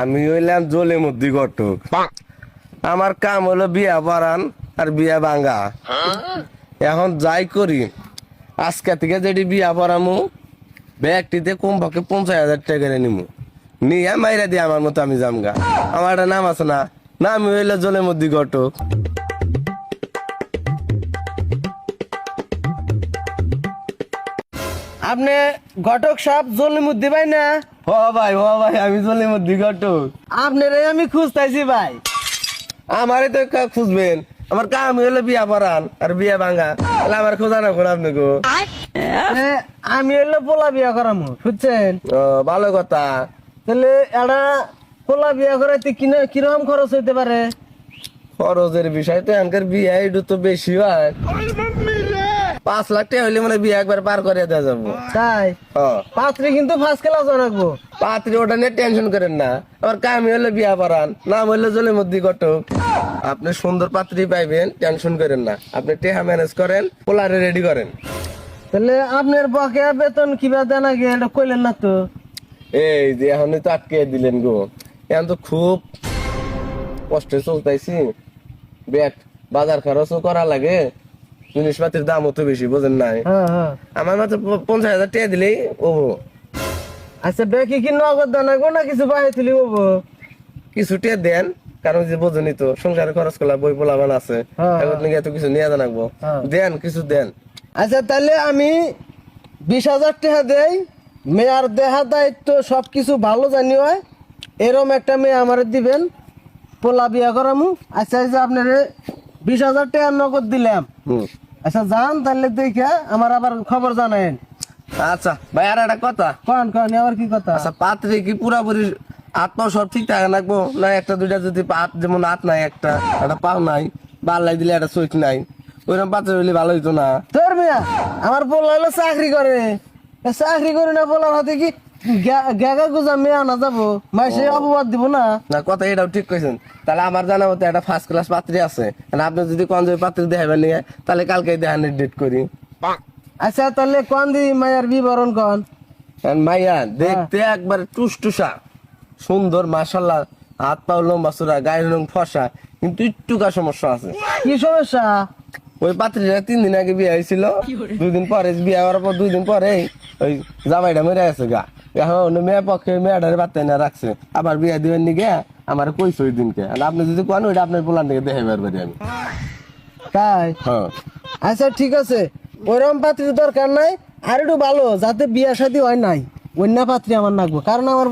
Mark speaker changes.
Speaker 1: আমি হইলাম জলে মধ্যে ঘটক। আমার কাম হলো বিয়া বাড়ান আর বিয়া ভাঙ্গা। এখন যাই করি, আজকে থেকে যেটি বিয়া পড়ামু ব্যাগটিতে কমপক্ষে 50,000 টাকা নিমু, নিয়ে মাইরা দিয়ে আমার মতো আমি জামগা। আমার একটা নাম আছে না, নাম হইলো জলের মধ্যে ঘটক।
Speaker 2: আপনি ঘটক সাহেব জলিমুদ্দি ভাই না?
Speaker 1: হ ভাই আমি জলের মধ্যে ঘটক।
Speaker 2: আপনারে আমি খুঁজতাইছি ভাই।
Speaker 1: আমারে তো খুঁজবেন, আমার কাম হইলো বিয়া পড়ান আর বিয়া ভাঙ্গা, তাহলে আমার খোঁজা না করে আপনি গো।
Speaker 2: আমি হইলো পোলা বিয়া করামু, বুঝছেন?
Speaker 1: ও, ভালো কথা।
Speaker 2: তাহলে এটা পোলা বিয়া করাইতে কিরকম খরচ হইতে পারে?
Speaker 1: খরচের বিষয় তো এনকার বিয়া একটু তো বেশি হয়। 5 লাখ টাকা হইলে মানে বিয়া একবার পার করে দেওয়া যাবো।
Speaker 2: তাই পাত্রী কিন্তু ফার্স্ট ক্লাস রাখবো।
Speaker 1: পাত্রী ওটা নিয়ে টেনশন করেন না, আমার কামি হলে বিয়া পড়ান, নাম হইলে জলের মধ্যে ঘটক। আপনি সুন্দর পাত্রী পাইবেন, টেনশন করেন না। আপনি টেহা ম্যানেজ করেন, পোলারে রেডি করেন।
Speaker 2: তাহলে আপনার বকেয়া বেতন কিভাবে দেন আগে এটা কইলেন না তো?
Speaker 1: এই যে এখন তো আটকে দিলেন গো, এখন তো খুব কষ্টে চলতেছি। ব্যাগ বাজার খরচও করা লাগে, জিনিসপাতির দামও তো বেশি, বোঝেন নাই?
Speaker 2: হ্যাঁ।
Speaker 1: আমার মাত্র 50,000 টাকা দিলেই ও
Speaker 2: আচ্ছা বেকি কি নগদ দেন না কিছু বাইরে তুলি হবো?
Speaker 1: কিছু টাকা দেন, কারণ যে বোঝেনি তো সংসারে খরচ করলা, বই পোলাবান আছে,
Speaker 2: হ্যাঁ।
Speaker 1: এখন নাকি এত কিছু নিয়ে জানাবো।
Speaker 2: হ্যাঁ।
Speaker 1: দেন, কিছু দেন।
Speaker 2: আচ্ছা তাহলে আমি 20,000 টাকা দেই, মেয়ার দেহা দায়িত্ব সবকিছু ভালো জানি হয়, এরম একটা মেয়ে আমার দিবেন, পোলা বিয়া করামু। আচ্ছা আচ্ছা আপনারে 20,000 টাকা নগদ দিলাম।
Speaker 1: হুম।
Speaker 2: আচ্ছা যান তাহলে দেখে আমার আবার খবর জানায়েন।
Speaker 1: আচ্ছা ভাই, আর একটা কথা।
Speaker 2: কন আবার কি কথা?
Speaker 1: আচ্ছা, পাত্রে কি পুরাপুরি আত্মা সব ঠিক থাকে রাখবো, না একটা দুইটা যদি পাত, যেমন হাত নাই, একটা পাও নাই, বাল্লাই দিলে একটা চোখ নাই, ওইরকম পাত্র হইলে ভালো হইতো না?
Speaker 2: তোর মেয়া আমার পোলা হলো চাকরি করে, চাকরি করে না পোলার হাতে কি গেগা গুজা মেয়ে আনা যাবো? মাসে অপবাদ দিব না?
Speaker 1: না, কথা এটাও ঠিক কইছেন। তাহলে আমার জানা মতো একটা ফার্স্ট ক্লাস পাত্রী আছে, আর আপনি যদি কোন পাত্রী দেখাবেন নিয়ে, তাহলে কালকে দেখানোর ডেট করি।
Speaker 2: আচ্ছা তাহলে কোন দি মায়ের বিবরণ কন।
Speaker 1: আর মাইয়া দেখতে একবার টুসটুসা সুন্দর, মাশাল্লাহ, হাত পাও লম্বা চূড়া, গায়ের রং ফসা, কিন্তু একটুকা সমস্যা আছে।
Speaker 2: কি সমস্যা?
Speaker 1: ওই পাত্রীরা 3 দিন আগে বিয়ে হয়েছিল, 2 দিন পরে বিয়ে হওয়ার পর 2 দিন পরে ওই জামাইটা মরে গেছে গা। এখন মেয়ে পক্ষে মেয়েটারে বার্তায় না রাখছে, আবার বিয়ে দিবেন নি গে, আমার কইছে ওই দিনকে। আর আপনি যদি কোন ওইটা আপনার পোলান থেকে দেখে বের করি আমি।
Speaker 2: তাই?
Speaker 1: হ্যাঁ।
Speaker 2: আচ্ছা ঠিক আছে, ওইরকম পাত্রীর দরকার নাই, আর একটু ভালো যাতে বিয়া শাদী হয় নাই, অন্য পাত্রী আমার নাকবো, কারণ আমার